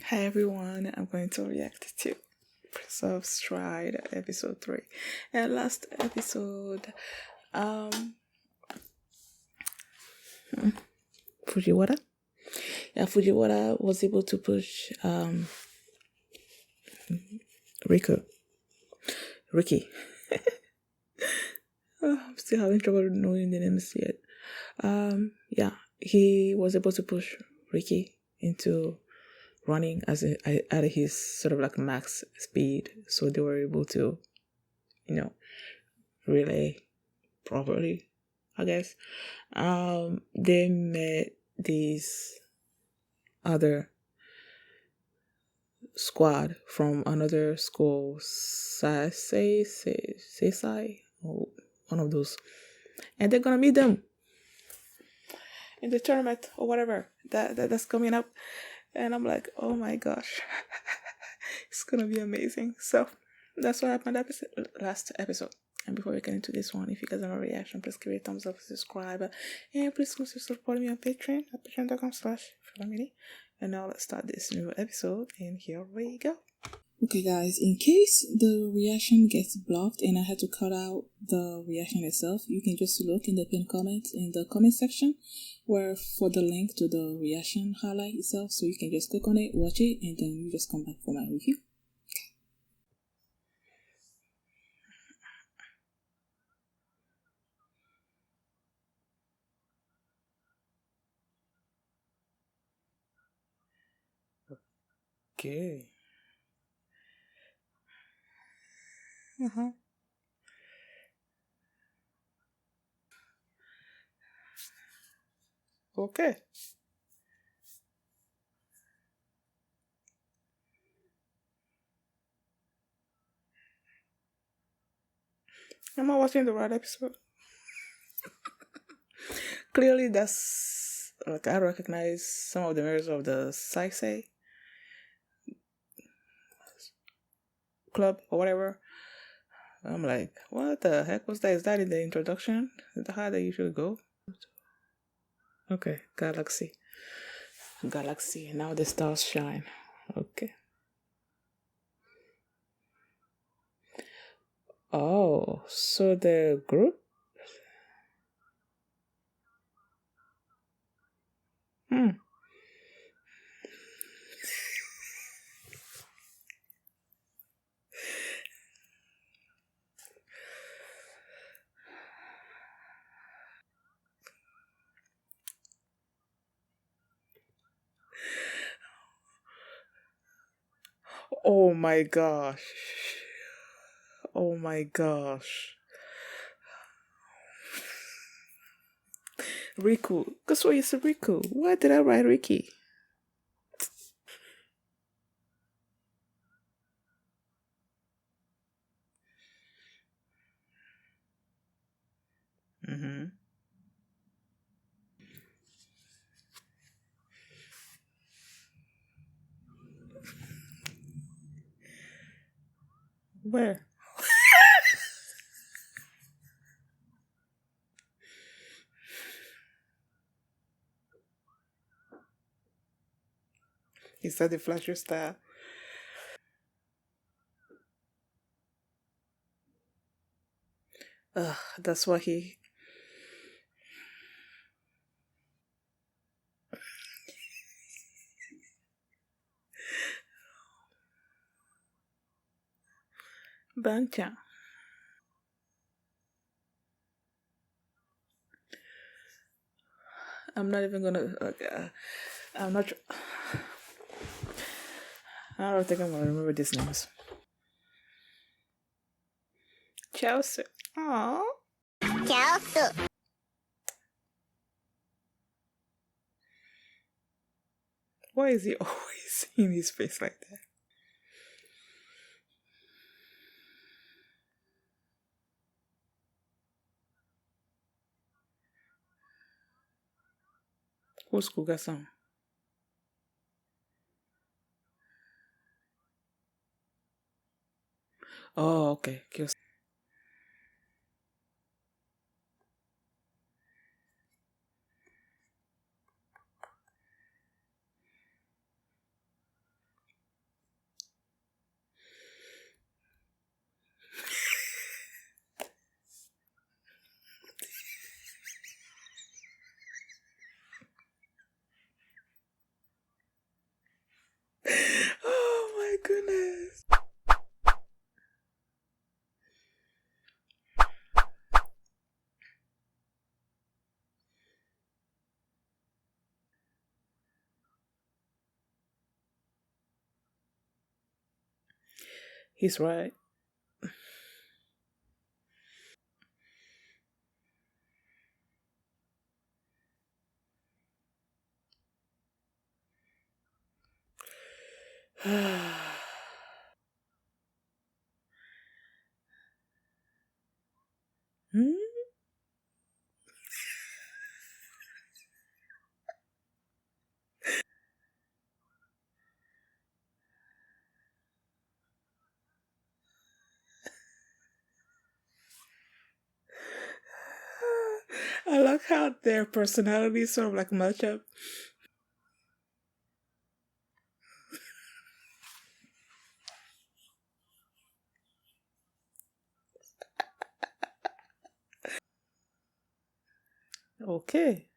Hi everyone, I'm going to react to Prince of Stride episode 3. And last episode, Fujiwara. Yeah, Fujiwara was able to push Ricky. I'm still having trouble knowing the names yet. Yeah, he was able to push Ricky into running at his sort of like max speed, so they were able to, relay properly, I guess. They met these other squad from another school, Seisai, or one of those, and they're gonna meet them in the tournament or whatever that's coming up. And I'm like, oh my gosh, it's gonna be amazing. So that's what happened last episode. And before we get into this one, if you guys have a reaction, please give it a thumbs up, subscribe, and please consider supporting me on Patreon at patreon.com/family. And now let's start this new episode, and here we go. Okay guys, in case the reaction gets blocked and I had to cut out the reaction itself, you can just look in the pinned comment in the comment section where for the link to the reaction highlight itself, so you can just click on it, watch it, and then you just come back for my review. Okay. Okay. Am I watching the right episode? Clearly, that's like I recognize some of the members of the Saisei club or whatever. I'm like, what the heck was that? Is that in the introduction? Is that how they usually go? Okay, Galaxy. Now the stars shine. Okay. Oh, so the group? Oh my gosh. Oh my gosh. Riku. Guess what you said, Riku? Why did I write Ricky? Where? He said the flasher style. Ugh, that's why he. Banchan. I'm not even gonna. I'm not. I don't think I'm gonna remember these names. Chelsea. Aww. Chelsea. Why is he always seeing his face like that? Who's Kuga-san? Oh, okay. He's right. Hmm? I like how their personalities sort of like match up. Okay.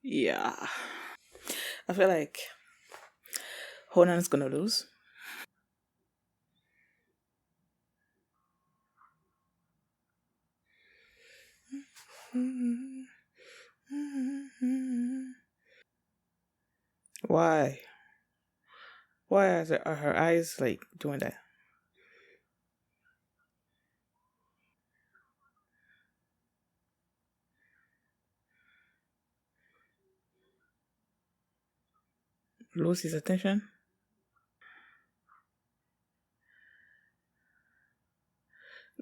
Yeah. I feel like Honan's gonna lose. Why? Why are her eyes like doing that? Lose his attention?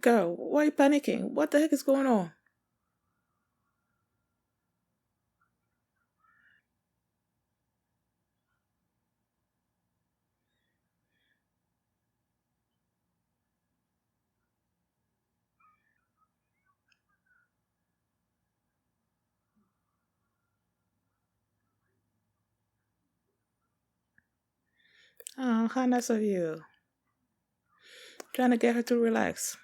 Girl, why are you panicking? What the heck is going on? Oh, how nice of you. Trying to get her to relax.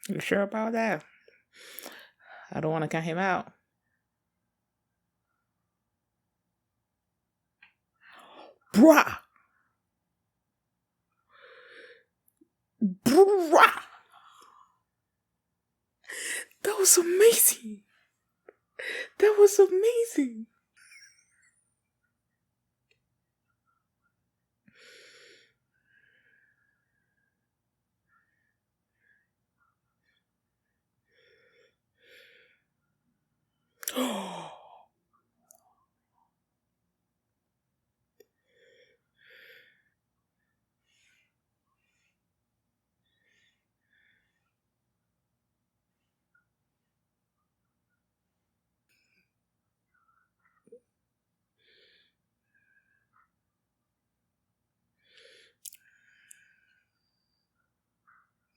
You sure about that? I don't want to count him out. Bruh! Bruh! That was amazing. That was amazing.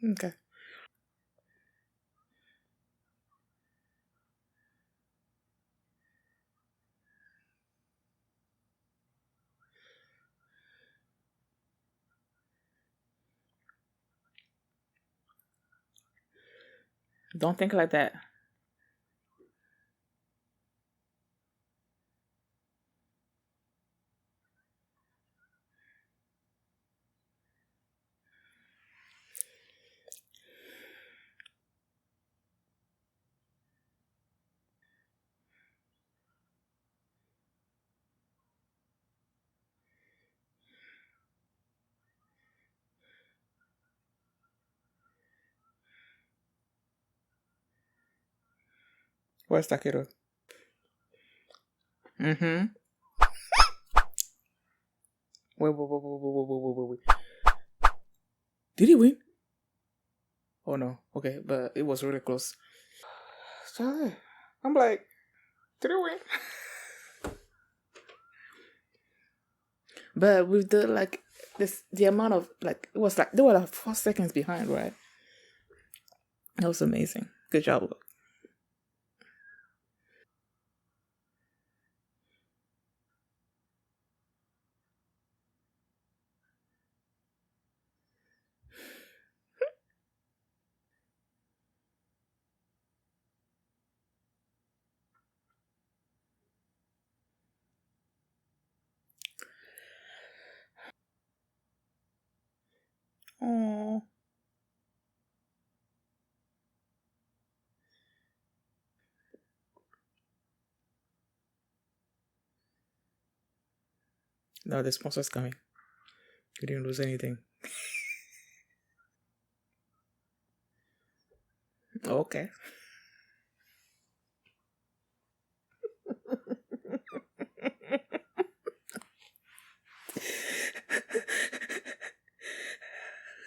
Okay. Don't think like that. Where's Takeru? Mm-hmm. Wait. Did he win? Oh no. Okay, but it was really close. Charlie, I'm like, did he win? But with the like this the amount of like it was like they were like 4 seconds behind, right? That was amazing. Good job. No, the sponsor's coming. You didn't lose anything. Okay.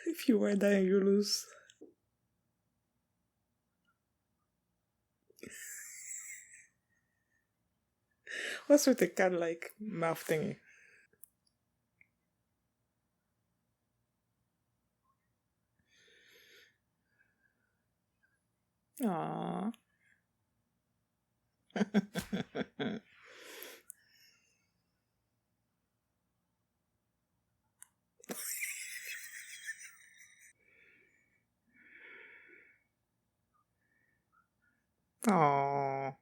If you were dying, you lose. What's with the cat like mouth thingy? Aww. Aww.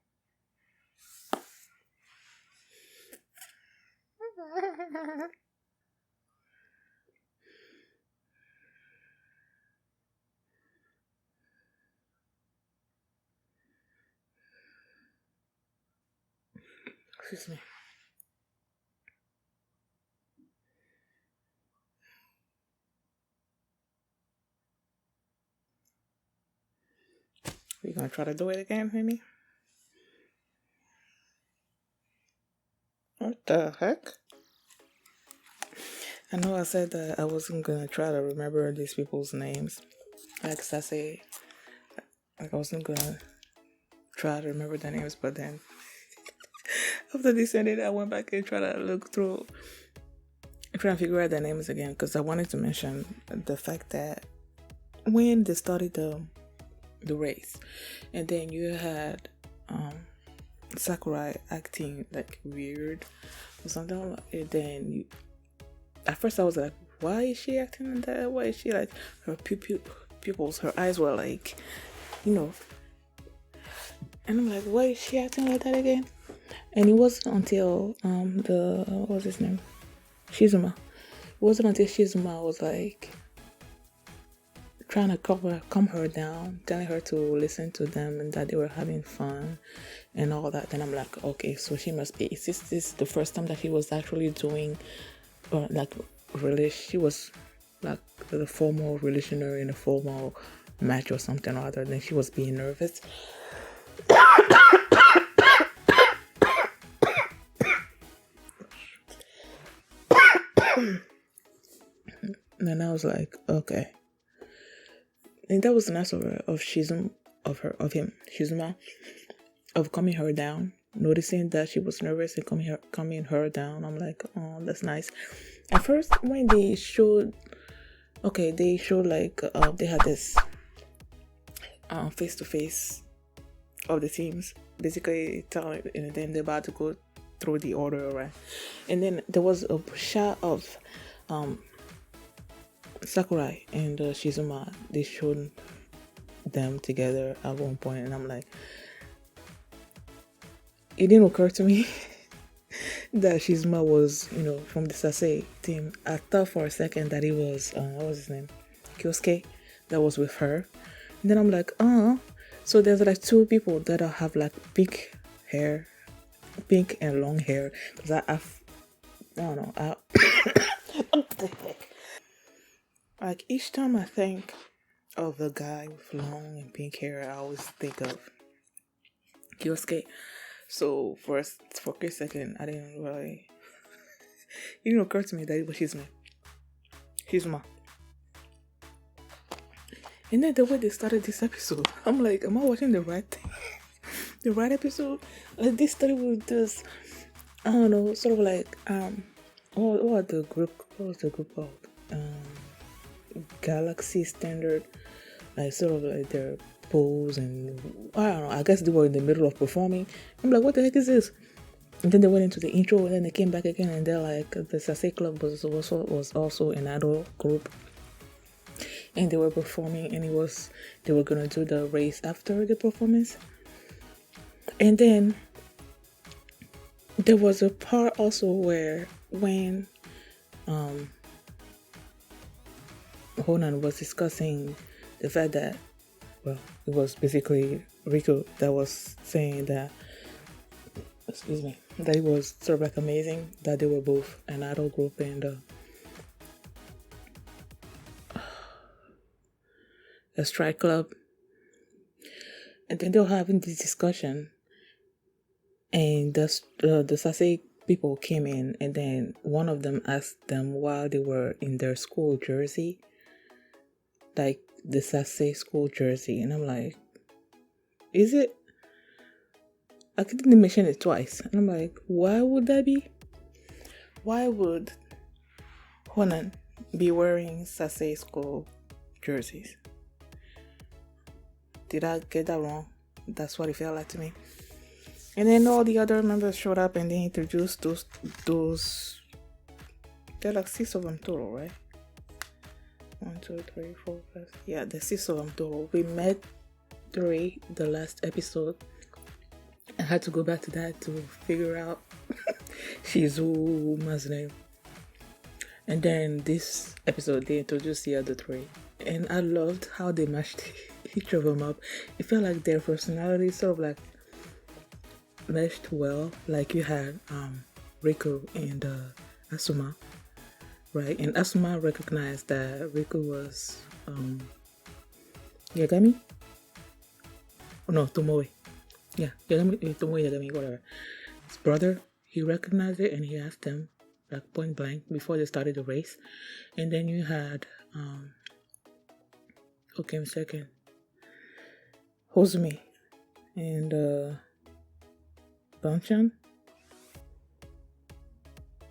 Excuse me. We gonna try to do it again, maybe? What the heck? I know I said that I wasn't gonna try to remember these people's names. Like Sase, like I wasn't gonna try to remember their names, but then after this ended, I went back and tried to look through, try and figure out their names again, because I wanted to mention the fact that when they started the race, and then you had Sakurai acting like weird or something, and then you, at first I was like, why is she acting like that? Why is she like, her pupils, her eyes were like, you know, and I'm like, why is she acting like that again? And it wasn't until the, what was his name, Shizuma. It wasn't until Shizuma was like trying to calm her down, telling her to listen to them and that they were having fun and all that. Then I'm like, okay, so she must be, is this the first time that she was actually doing, or like, really, she was like the formal relation or in a formal match or something or other, then she was being nervous. And then I was like, okay. And that was nice of her, of Shizuma, of calming her down, noticing that she was nervous and calming her down. I'm like, oh, that's nice. At first, when they showed like they had this face to face of the teams, basically telling, and then they're about to go through the order, right? And then there was a shot of Sakurai and Shizuma. They showed them together at one point, and I'm like, it didn't occur to me that Shizuma was, from the Sase team. I thought for a second that it was, what was his name? Kyosuke, that was with her. And then I'm like, so there's like two people that have like pink and long hair. Because I don't know, what the heck? Like each time I think of the guy with long and pink hair, I always think of Kyosuke. So for a quick second, I didn't really. It didn't occur to me that it was Shizuma. And then the way they started this episode, I'm like, am I watching the right thing? The right episode? Like they started with this, I don't know, sort of like what was the group called? Galaxy Standard, like sort of like their pose, and I don't know, I guess they were in the middle of performing. I'm like, what the heck is this? And then they went into the intro, and then they came back again, and they're like, the Sase Club was also an idol group, and they were performing, and they were gonna do the race after the performance. And then there was a part also where when Honan was discussing the fact that, well, it was basically Rico that was saying that, excuse me, that it was sort of like amazing that they were both an idol group and a strike club. And then they were having this discussion, and the Sase people came in, and then one of them asked them while they were in their school jersey, like the Sase school jersey, and I'm like, is it? I couldn't mention it twice, and I'm like, why would that be? Why would Honan be wearing Sase school jerseys? Did I get that wrong? That's what it felt like to me. And then all the other members showed up and they introduced those. There are like 6 of them total, right? 1, 2, 3, 4, 5. Yeah, there's 6 of them total. We met 3 the last episode. I had to go back to that to figure out Shizuma's name. And then this episode they introduced the other 3. And I loved how they matched each of them up. It felt like their personalities sort of like meshed well. Like you had Riku and Asuma, right? And Asuma recognized that Riku was Yagami? Oh no, Tomoe. Yeah, Yagami, Tomoe Yagami, whatever. His brother, he recognized it and he asked him like point blank before they started the race. And then you had who came second? Hozumi and Banchan?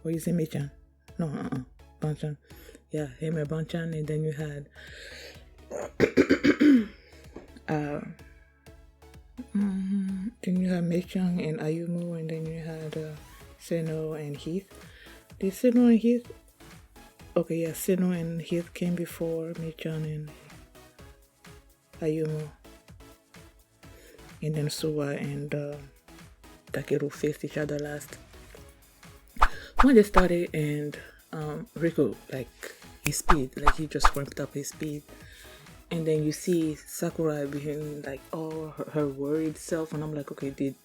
Or you say Michan? No, Banchan. Yeah, him and Banchan, and then you had then you had Michan and Ayumu, and then you had Seno and Heath. Did Seno and Heath? Okay, yeah, Seno and Heath came before Michan and Ayumu. And then Suwa and Takeru faced each other last. When they started, and Riku, like his speed, like he just ramped up his speed. And then you see Sakura being like all her worried self, and I'm like, okay, did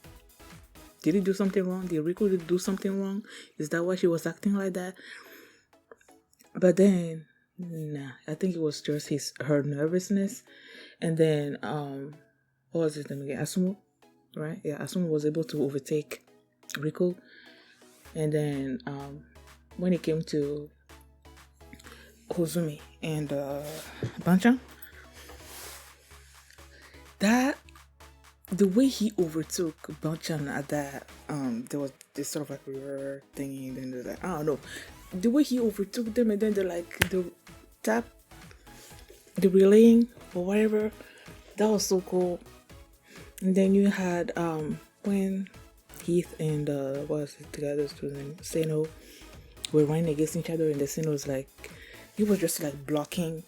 he do something wrong? Did Riku do something wrong? Is that why she was acting like that? But then, nah, I think it was just her nervousness. And then, what was his name again? Asumu, right? Yeah, Asumu was able to overtake Riku. And then, when it came to Hozumi and Banchan, the way he overtook Banchan at that, there was this sort of like river thingy, and then they're like, I don't know, the way he overtook them, and then they're like the relaying or whatever, that was so cool. And then you had when Heath and what was it, the other student Seno were running against each other, and the Seno was like, he was just like blocking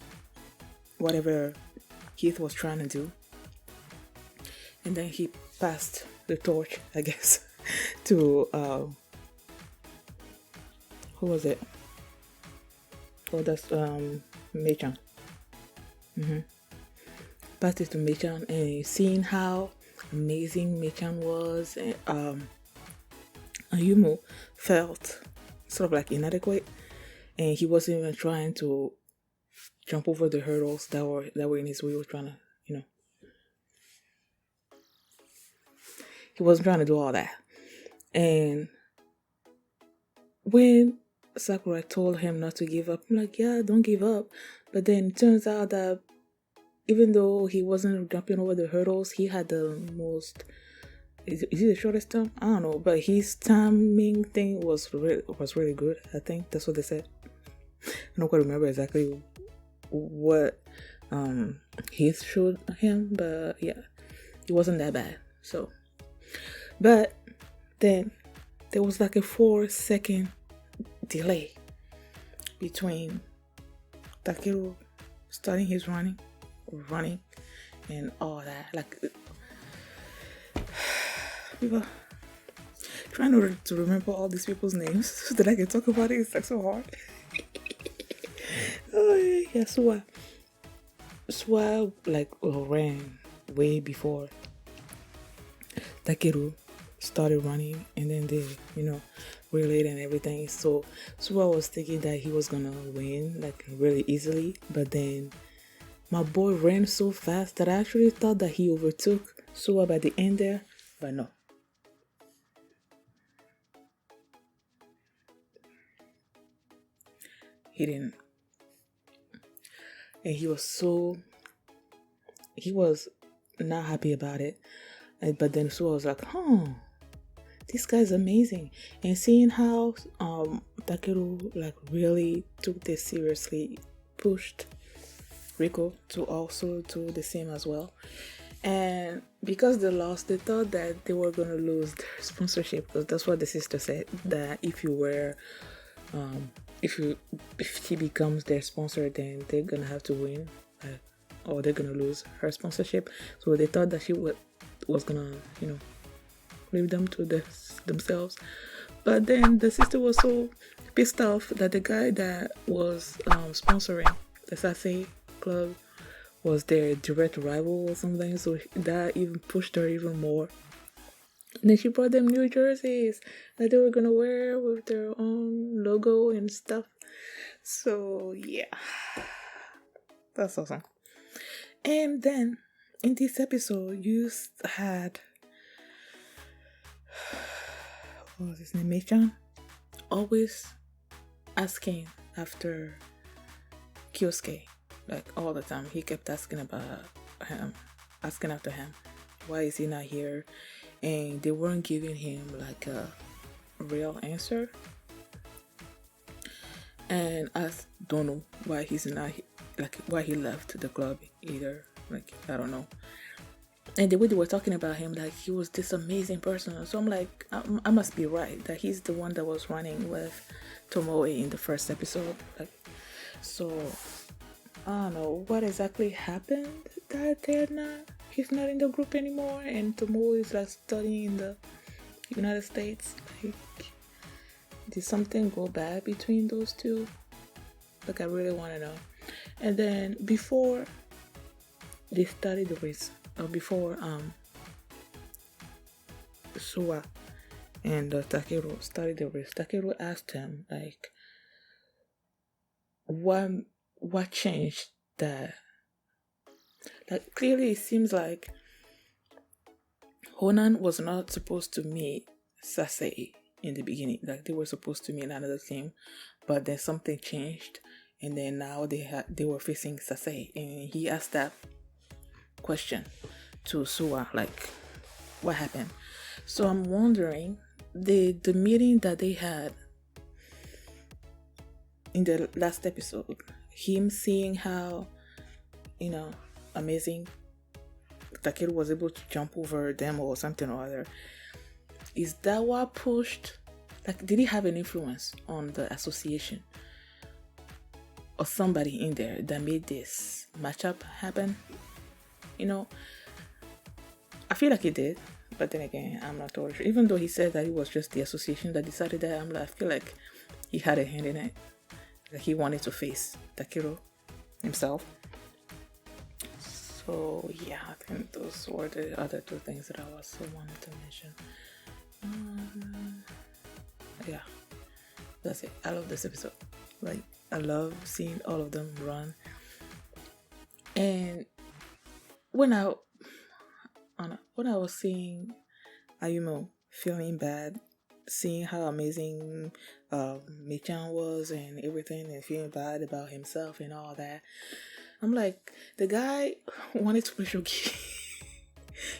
whatever Heath was trying to do. And then he passed the torch, I guess, to who was it? Oh, that's Mei-chan. Passed it to Mei-chan, and seeing how amazing Mei-chan was, and Ayumu felt sort of like inadequate, and he wasn't even trying to jump over the hurdles that were in his way. He was trying to, he wasn't trying to do all that. And when Sakura told him not to give up, I'm like, yeah, don't give up. But then it turns out that even though he wasn't jumping over the hurdles, he had the most, is he the shortest time? I don't know, but his timing thing was really good. I think that's what they said. I don't quite remember exactly what Heath showed him, but yeah, it wasn't that bad. So, but then there was like a 4-second delay between Takeru starting his running and all that. Like, people trying to remember all these people's names so that I can talk about it. It's like so hard. Oh yeah, Suwa like ran way before Takeru, started running, and then they, relayed and everything. So I was thinking that he was gonna win like really easily, but then my boy ran so fast that I actually thought that he overtook Sua by the end there, but no. He didn't. And he was not happy about it. But then Sua was like, this guy's amazing. And seeing how Takeru like really took this seriously, pushed Rico to also do the same as well. And because they lost, they thought that they were gonna lose their sponsorship, because that's what the sister said, that if she becomes their sponsor, then they're gonna have to win, or they're gonna lose her sponsorship. So they thought that she was gonna leave them to themselves. But then the sister was so pissed off that the guy that was sponsoring the Sase club was their direct rival or something, so that even pushed her even more. And then she brought them new jerseys that they were gonna wear with their own logo and stuff. So yeah, that's awesome. And then in this episode, you had, what was his name, Mei-chan, always asking after Kyosuke, like all the time. He kept asking about him, asking after him. Why is he not here? And they weren't giving him like a real answer. And I don't know why he's not, like why he left the club either. Like, I don't know. And the way they were talking about him, like he was this amazing person. So I'm like, I must be right that he's the one that was running with Tomoe in the first episode. Like, so I don't know what exactly happened that he's not in the group anymore, and Tomoe is like studying in the United States. Like, did something go bad between those two? Like, I really want to know. And then before they started the race, before Sua and Takeru started the race, Takeru asked him like, what changed that? Like, clearly it seems like Honan was not supposed to meet Sasei in the beginning. Like, they were supposed to meet another team, but then something changed, and then now they were facing Sasei, and he asked that question to Sua, like, what happened? So I'm wondering, the meeting that they had in the last episode, him seeing how amazing Takeru was able to jump over them or something or other, is that what pushed, like, did he have an influence on the association or somebody in there that made this matchup happen? I feel like he did, but then again, I'm not totally sure. Even though he said that it was just the association that decided that, I feel like he had a hand in it. Like, he wanted to face Takeru himself. So yeah, I think those were the other two things that I also wanted to mention. Yeah, that's it. I love this episode. Like, I love seeing all of them run. And when I was seeing Ayumu feeling bad, seeing how amazing Mei-chan was and everything, and feeling bad about himself and all that, I'm like, the guy wanted to play shogi.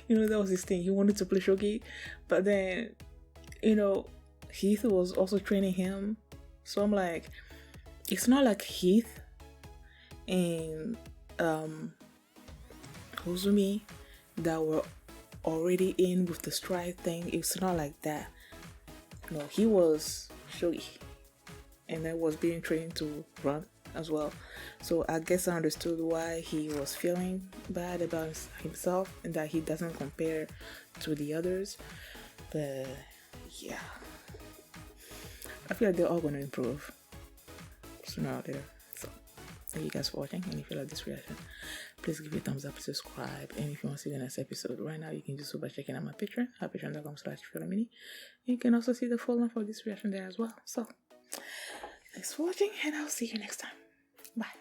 That was his thing. He wanted to play shogi, but then, Heath was also training him. So I'm like, it's not like Heath and Hozumi that were already in with the stride thing. It's not like that. No, he was shogi, and I was being trained to run as well. So I guess I understood why he was feeling bad about himself and that he doesn't compare to the others. But yeah, I feel like they're all going to improve sooner or later. So Thank you guys for watching, and if you like this reaction, please give it a thumbs up, subscribe, and if you want to see the next episode right now, you can do so by checking out my Patreon at patreon.com/Philamini. You can also see the full length of this reaction there as well. So thanks for watching, and I'll see you next time. Bye.